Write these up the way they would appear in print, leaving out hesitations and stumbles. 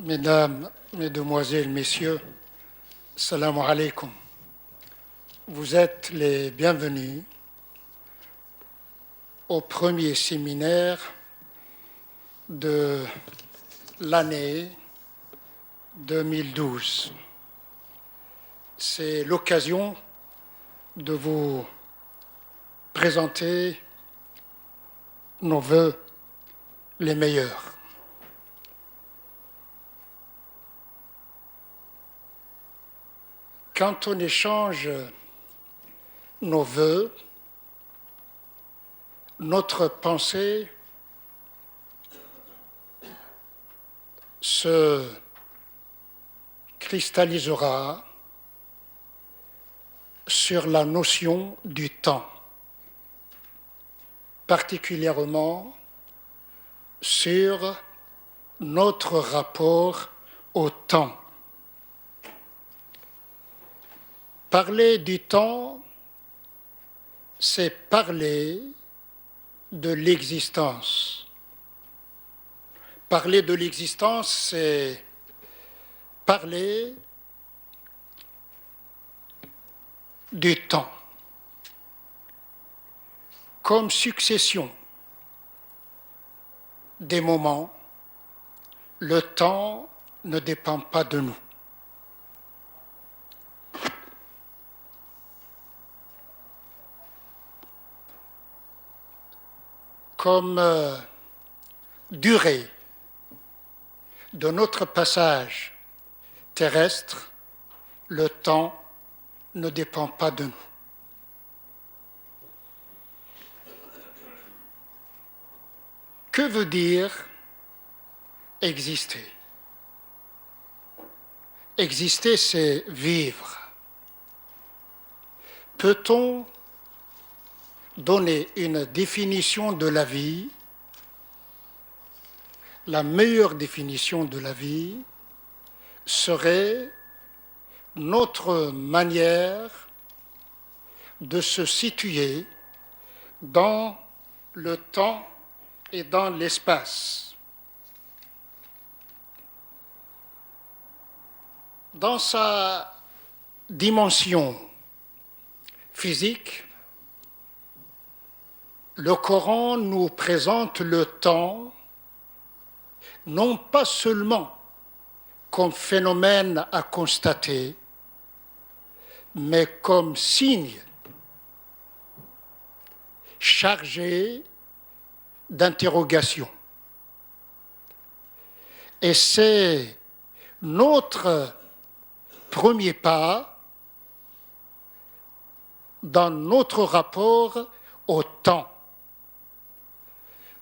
Mesdames, Mesdemoiselles, Messieurs, salam alaikum. Vous êtes les bienvenus au premier séminaire de l'année 2012. C'est l'occasion de vous présenter nos vœux les meilleurs. Quand on échange nos vœux, notre pensée se cristallisera sur la notion du temps, particulièrement sur notre rapport au temps. Parler du temps, c'est parler de l'existence. Parler de l'existence, c'est parler du temps comme succession des moments. Le temps ne dépend pas de nous. Comme durée de notre passage terrestre, le temps ne dépend pas de nous. Que veut dire exister? Exister, c'est vivre. Peut-on donner une définition de la vie? La meilleure définition de la vie serait notre manière de se situer dans le temps et dans l'espace. Dans sa dimension physique, le Coran nous présente le temps non pas seulement comme phénomène à constater, mais comme signe chargé d'interrogation. Et c'est notre premier pas dans notre rapport au temps.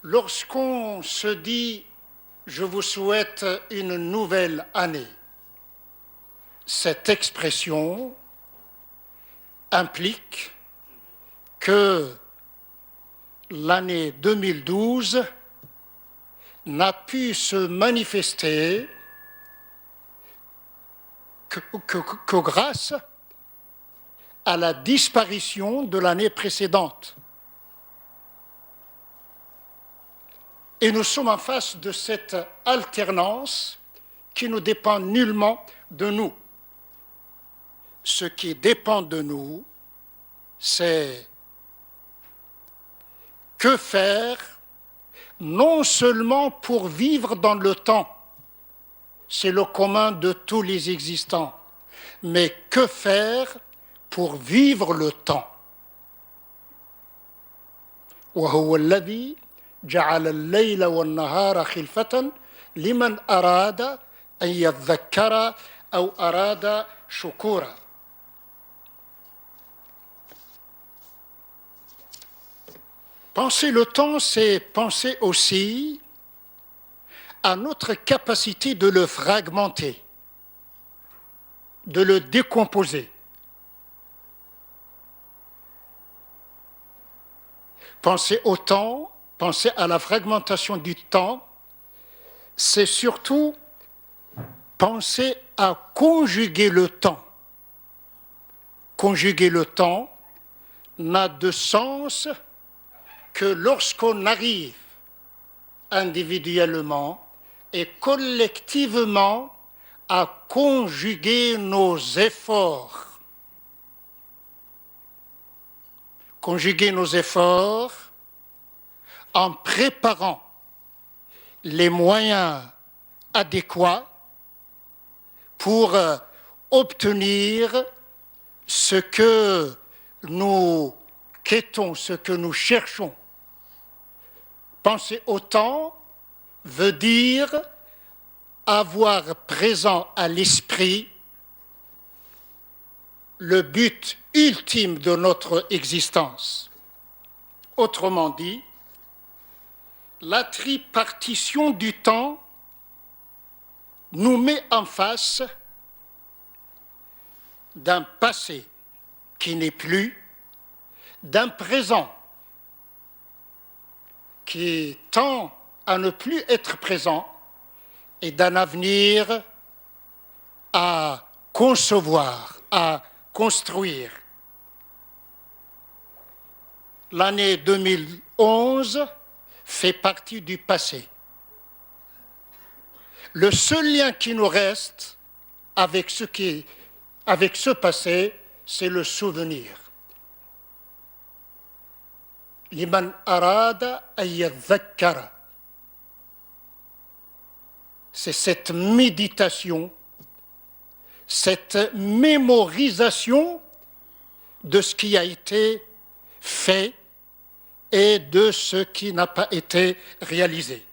Lorsqu'on se dit « je vous souhaite une nouvelle année », cette expression implique que l'année 2012 n'a pu se manifester que grâce à la disparition de l'année précédente. Et nous sommes en face de cette alternance qui ne dépend nullement de nous. Ce qui dépend de nous, c'est que faire, non seulement pour vivre dans le temps, c'est le commun de tous les existants, mais que faire pour vivre le temps. وهو الذي جعل الليل والنهار خلفة لمن أراد أن يذكر أو أراد شكورا. Penser le temps, c'est penser aussi à notre capacité de le fragmenter, de le décomposer. Penser au temps, penser à la fragmentation du temps, c'est surtout penser à conjuguer le temps. Conjuguer le temps n'a de sens que lorsqu'on arrive individuellement et collectivement à conjuguer nos efforts. Conjuguer nos efforts en préparant les moyens adéquats pour obtenir ce que nous quêtons, ce que nous cherchons. Penser au temps veut dire avoir présent à l'esprit le but ultime de notre existence. Autrement dit, la tripartition du temps nous met en face d'un passé qui n'est plus, d'un présent qui tend à ne plus être présent et d'un avenir à concevoir, à construire. L'année 2011 fait partie du passé. Le seul lien qui nous reste avec ce passé, c'est le souvenir. Liman arada an yadhakkara. C'est cette méditation, cette mémorisation de ce qui a été fait et de ce qui n'a pas été réalisé.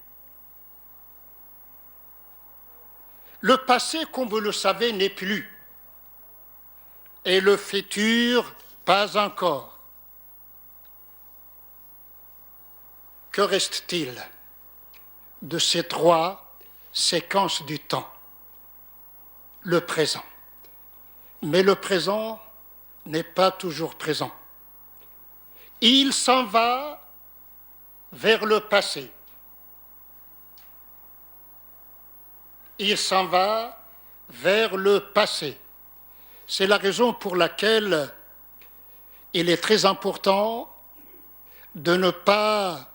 Le passé, comme vous le savez, n'est plus, et le futur, pas encore. Que reste-t-il de ces trois séquences du temps? Le présent. Mais le présent n'est pas toujours présent. Il s'en va vers le passé. Il s'en va vers le passé. C'est la raison pour laquelle il est très important de ne pas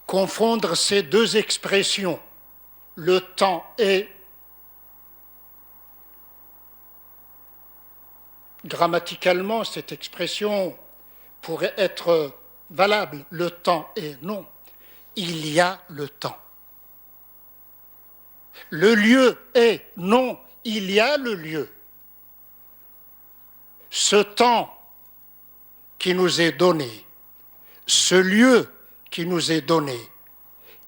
confondre ces deux expressions. Le temps est, grammaticalement, cette expression pourrait être valable. Le temps est, non. Il y a le temps. Le lieu est, non. Il y a le lieu. Ce temps qui nous est donné, ce lieu qui nous est donné,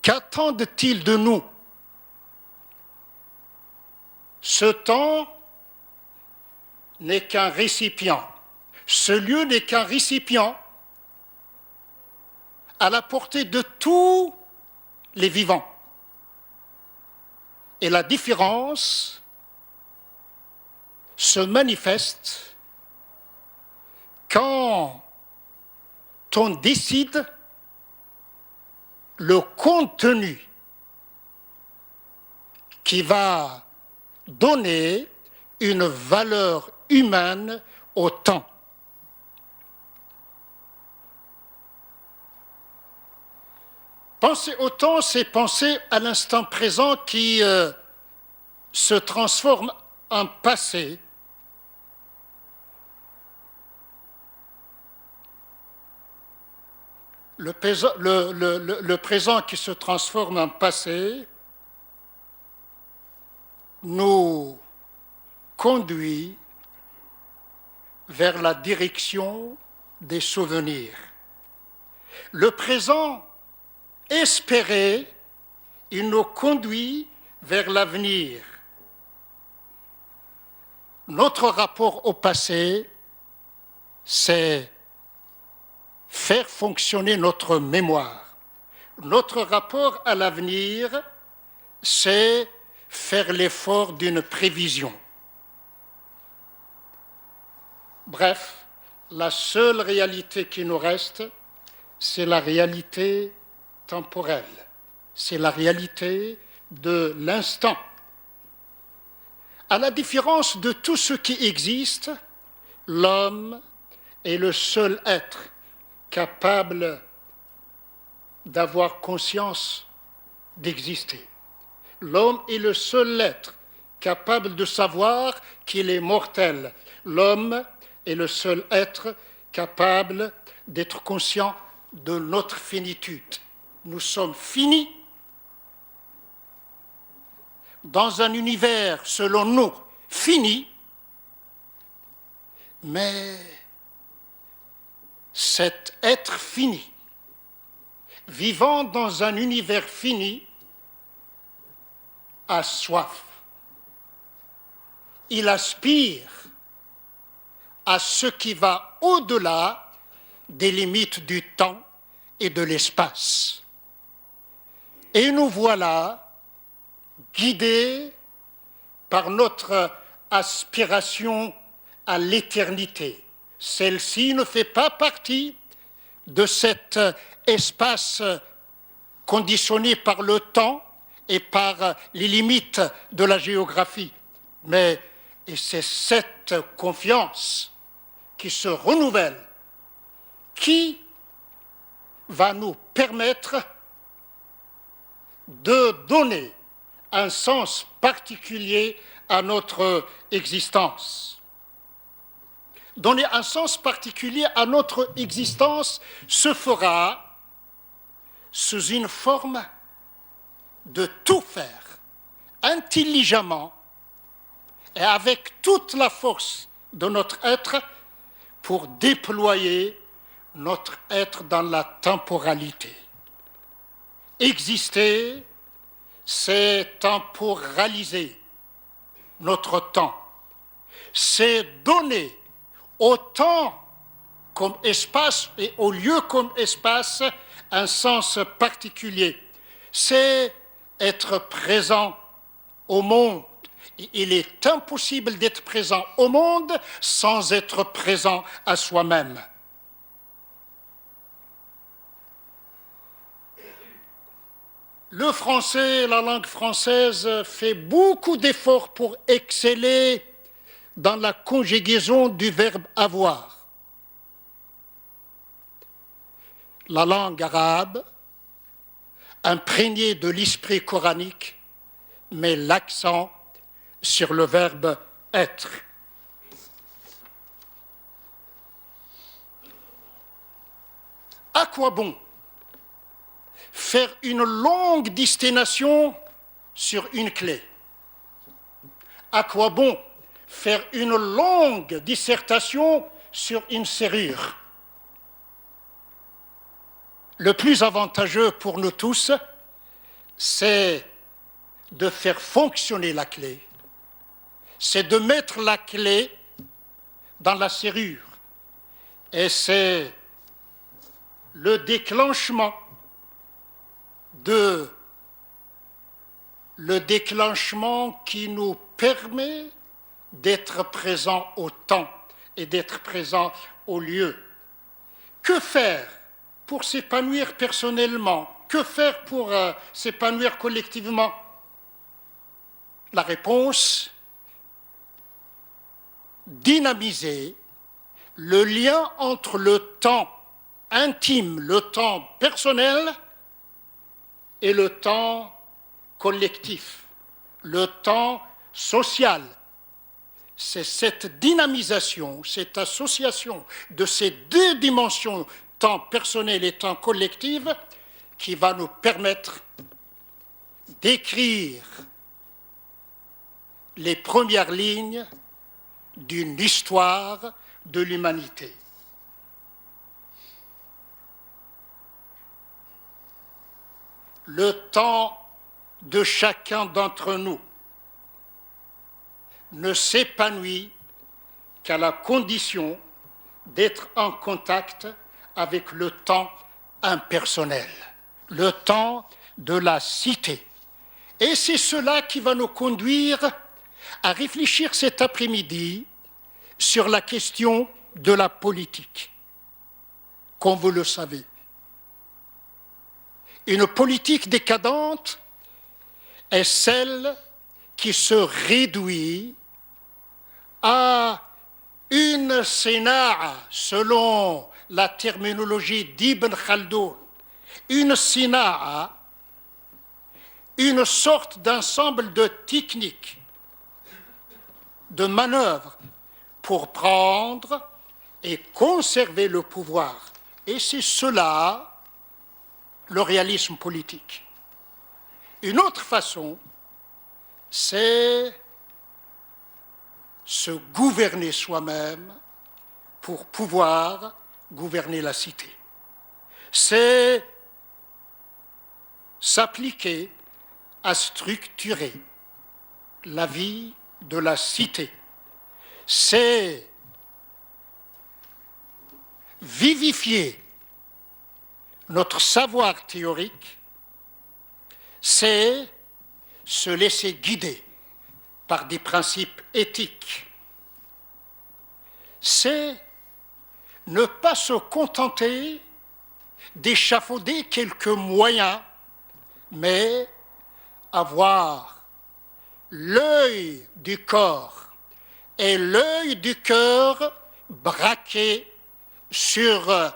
qu'attendent-ils de nous? Ce temps n'est qu'un récipient. Ce lieu n'est qu'un récipient à la portée de tous les vivants. Et la différence se manifeste quand on décide le contenu qui va donner une valeur humaine au temps. Penser au temps, c'est penser à l'instant présent qui se transforme en passé. Le présent qui se transforme en passé nous conduit vers la direction des souvenirs. Le présent espéré, il nous conduit vers l'avenir. Notre rapport au passé, c'est faire fonctionner notre mémoire. Notre rapport à l'avenir, c'est faire l'effort d'une prévision. Bref, la seule réalité qui nous reste, c'est la réalité temporelle. C'est la réalité de l'instant. À la différence de tout ce qui existe, l'homme est le seul être capable d'avoir conscience d'exister. L'homme est le seul être capable de savoir qu'il est mortel. L'homme est le seul être capable d'être conscient de notre finitude. Nous sommes finis dans un univers, selon nous, fini, mais cet être fini, vivant dans un univers fini, a soif. Il aspire à ce qui va au-delà des limites du temps et de l'espace. Et nous voilà guidés par notre aspiration à l'éternité. Celle-ci ne fait pas partie de cet espace conditionné par le temps et par les limites de la géographie. Mais c'est cette confiance qui se renouvelle, qui va nous permettre de donner un sens particulier à notre existence. Donner un sens particulier à notre existence se fera sous une forme de tout faire intelligemment et avec toute la force de notre être pour déployer notre être dans la temporalité. Exister, c'est temporaliser notre temps. C'est donner au temps comme espace et au lieu comme espace un sens particulier. C'est être présent au monde. Il est impossible d'être présent au monde sans être présent à soi-même. Le français, la langue française, fait beaucoup d'efforts pour exceller dans la conjugaison du verbe avoir. La langue arabe, imprégnée de l'esprit coranique, met l'accent sur le verbe être. À quoi bon faire une longue destination sur une clé? À quoi bon faire une longue dissertation sur une serrure? Le plus avantageux pour nous tous, c'est de faire fonctionner la clé. C'est de mettre la clé dans la serrure. Et c'est le déclenchement qui nous permet d'être présent au temps et d'être présent au lieu. Que faire pour s'épanouir personnellement? Que faire pour s'épanouir collectivement? La réponse, dynamiser le lien entre le temps intime, le temps personnel et le temps collectif, le temps social. C'est cette dynamisation, cette association de ces deux dimensions, temps personnel et temps collectif, qui va nous permettre d'écrire les premières lignes d'une histoire de l'humanité. Le temps de chacun d'entre nous ne s'épanouit qu'à la condition d'être en contact avec le temps impersonnel, le temps de la cité. Et c'est cela qui va nous conduire à réfléchir cet après-midi sur la question de la politique. Comme vous le savez, une politique décadente est celle qui se réduit à une sina'a, selon la terminologie d'Ibn Khaldoun, une sina'a, une sorte d'ensemble de techniques, de manœuvres pour prendre et conserver le pouvoir. Et c'est cela, le réalisme politique. Une autre façon, c'est se gouverner soi-même pour pouvoir gouverner la cité. C'est s'appliquer à structurer la vie de la cité. C'est vivifier notre savoir théorique, c'est se laisser guider par des principes éthiques, c'est ne pas se contenter d'échafauder quelques moyens, mais avoir l'œil du corps et l'œil du cœur braqués sur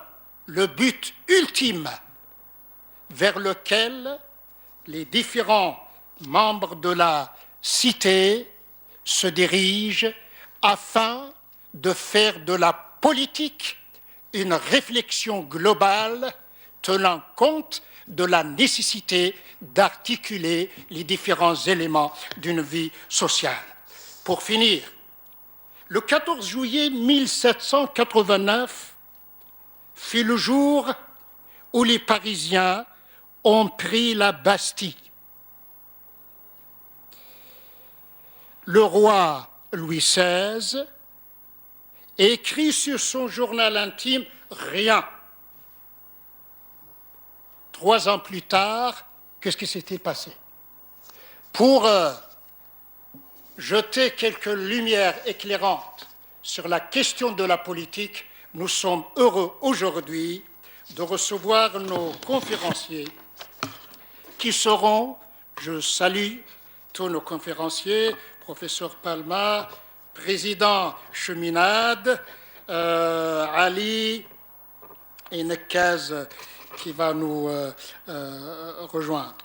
le but ultime vers lequel les différents membres de la cité se dirigent afin de faire de la politique une réflexion globale tenant compte de la nécessité d'articuler les différents éléments d'une vie sociale. Pour finir, le 14 juillet 1789 fut le jour où les Parisiens ont pris la Bastille. Le roi Louis XVI écrit sur son journal intime « Rien ». 3 ans plus tard, qu'est-ce qui s'était passé? Pour jeter quelques lumières éclairantes sur la question de la politique, nous sommes heureux aujourd'hui de recevoir nos conférenciers qui seront, je salue tous nos conférenciers, professeur Palma, président Cheminade, Ali et Nekaz qui va nous rejoindre.